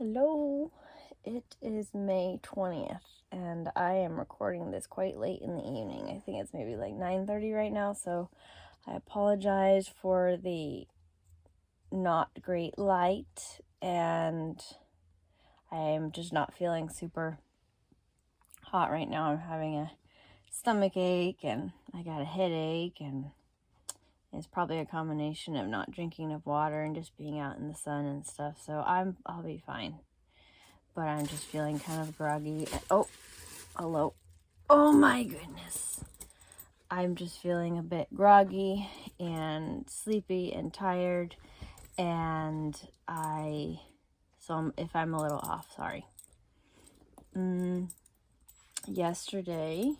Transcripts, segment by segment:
Hello, it is May 20th, and I am recording this quite late in the evening. I think it's maybe like 9:30 right now, so I apologize for the not great light, and I am just not feeling super hot right now. I'm having a stomach ache, and I got a headache, and it's probably a combination of not drinking enough water and just being out in the sun and stuff, so I'll be fine. But I'm just feeling kind of groggy. Oh, hello. Oh my goodness. I'm just feeling a bit groggy and sleepy and tired. And if I'm a little off, sorry. Yesterday,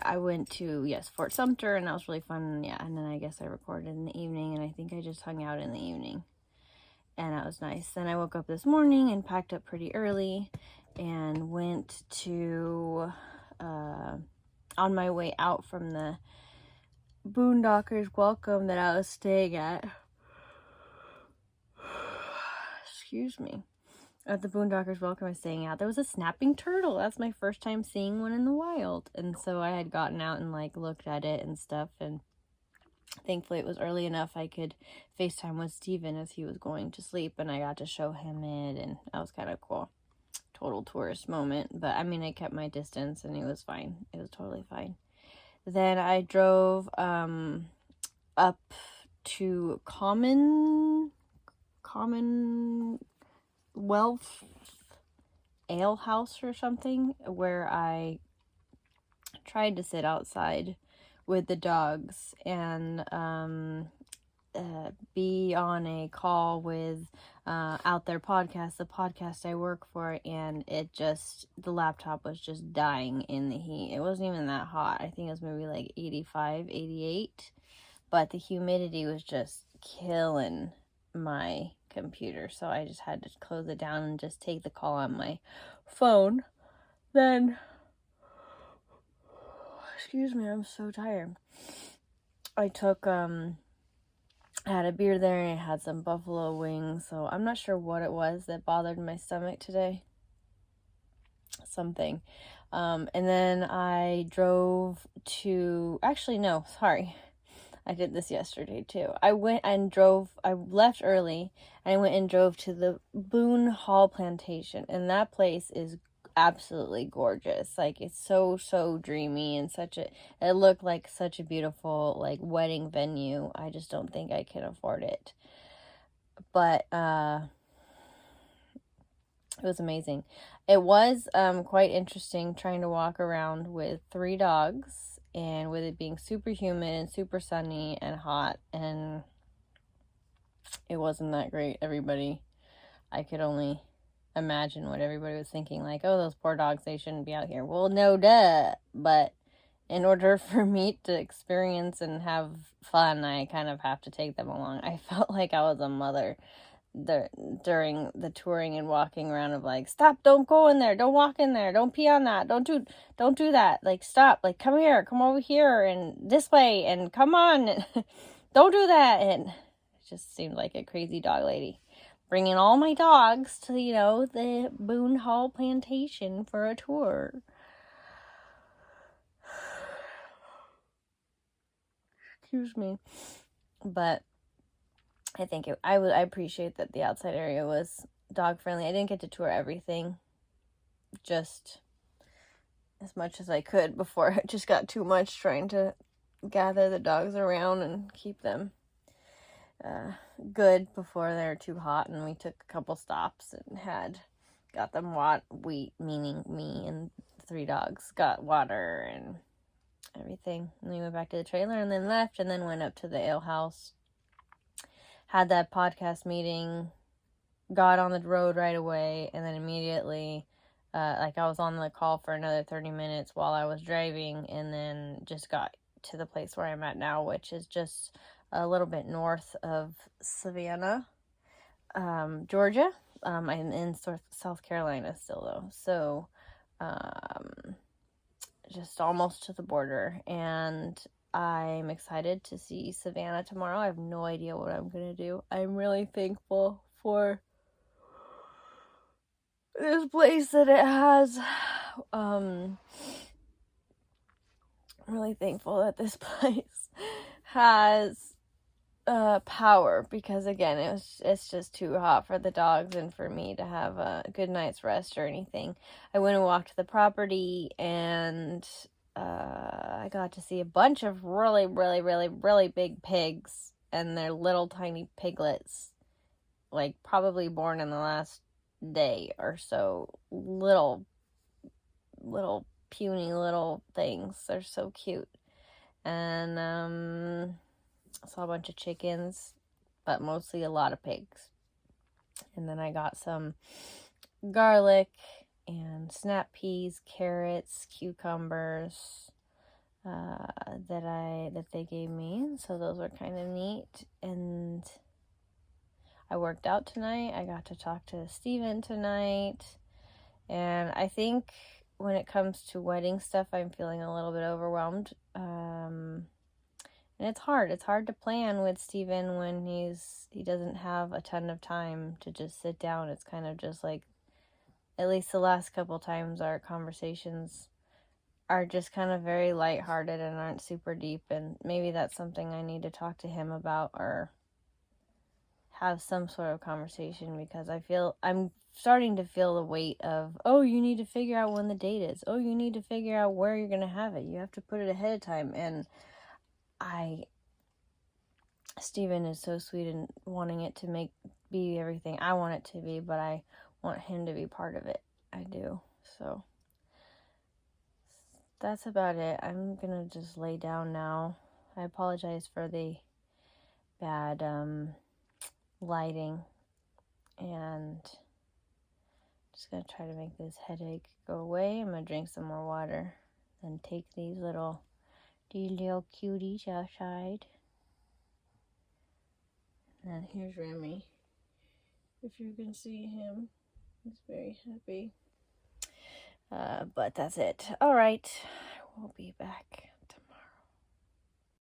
I went to, Fort Sumter, and that was really fun. Yeah, and then I guess I recorded in the evening, and I think I just hung out in the evening. And that was nice. Then I woke up this morning and packed up pretty early and went to, on my way out from the Boondockers Welcome that I was staying at. Excuse me. At the Boondockers Welcome I was staying at, there was a snapping turtle. That's my first time seeing one in the wild. And so I had gotten out and looked at it and stuff, and thankfully it was early enough I could FaceTime with Steven as he was going to sleep, and I got to show him it, and that was kind of cool. Total tourist moment, but I mean, I kept my distance and it was fine. It was totally fine. Then I drove up to Commonwealth Ale House or something, where I tried to sit outside with the dogs and be on a call with Out There Podcast, the podcast I work for, and the laptop was just dying in the heat. It wasn't even that hot. I think it was maybe like 85, 88, but the humidity was just killing my computer, so I just had to close it down and just take the call on my phone. Then, excuse me, I'm so tired. I took, I had a beer there, and I had some buffalo wings, so I'm not sure what it was that bothered my stomach today. Something. And then I drove to, actually, no, sorry. I did this yesterday too. I left early, and I went and drove to the Boone Hall Plantation, and that place is absolutely gorgeous. Like, it's so dreamy, and it looked like such a beautiful wedding venue. I just don't think I can afford it. But it was amazing. It was quite interesting trying to walk around with 3 dogs, and with it being super humid and super sunny and hot, and it wasn't that great. I could only imagine what everybody was thinking, like, oh, those poor dogs, they shouldn't be out here. Well, no, duh. But in order for me to experience and have fun, I kind of have to take them along. I felt like I was a mother during the touring and walking around of like, stop, don't go in there, don't walk in there, don't pee on that, don't do that, like, stop, like, come here, come over here, and this way, and come on, don't do that. And it just seemed like a crazy dog lady bringing all my dogs to the Boone Hall Plantation for a tour. Excuse me. But I think I appreciate that the outside area was dog friendly. I didn't get to tour everything, just as much as I could before it just got too much trying to gather the dogs around and keep them good before they were too hot. And we took a couple stops and got them meaning me and the 3 dogs got water and everything. And we went back to the trailer and then left, and then went up to the ale house. Had that podcast meeting, got on the road right away, and then immediately, I was on the call for another 30 minutes while I was driving, and then just got to the place where I'm at now, which is just a little bit north of Savannah, Georgia. I'm in South Carolina still, though, so just almost to the border. And I'm excited to see Savannah tomorrow. I have no idea what I'm going to do. I'm really thankful for this place that it has. I'm really thankful that this place has power, because again, it's just too hot for the dogs and for me to have a good night's rest or anything. I went and walked the property, and I got to see a bunch of really, really, really, really big pigs and their little tiny piglets, like probably born in the last day or so. Little puny little things. They're so cute. And I saw a bunch of chickens, but mostly a lot of pigs. And then I got some garlic and snap peas, carrots, cucumbers that they gave me. So those were kind of neat. And I worked out tonight. I got to talk to Steven tonight. And I think when it comes to wedding stuff, I'm feeling a little bit overwhelmed. And it's hard. It's hard to plan with Steven when he doesn't have a ton of time to just sit down. It's kind of just like, at least the last couple times, our conversations are just kind of very lighthearted and aren't super deep. And maybe that's something I need to talk to him about, or have some sort of conversation, because I'm starting to feel the weight of, oh, you need to figure out when the date is. Oh, you need to figure out where you're going to have it. You have to put it ahead of time. And Steven is so sweet and wanting it to be everything I want it to be, but I want him to be part of it. I do. So that's about it. I'm gonna just lay down now. I apologize for the bad lighting, and just gonna try to make this headache go away. I'm gonna drink some more water, then take these little cuties outside. And here's Remy. If you can see him, he's very happy. But that's it. All right, we'll be back.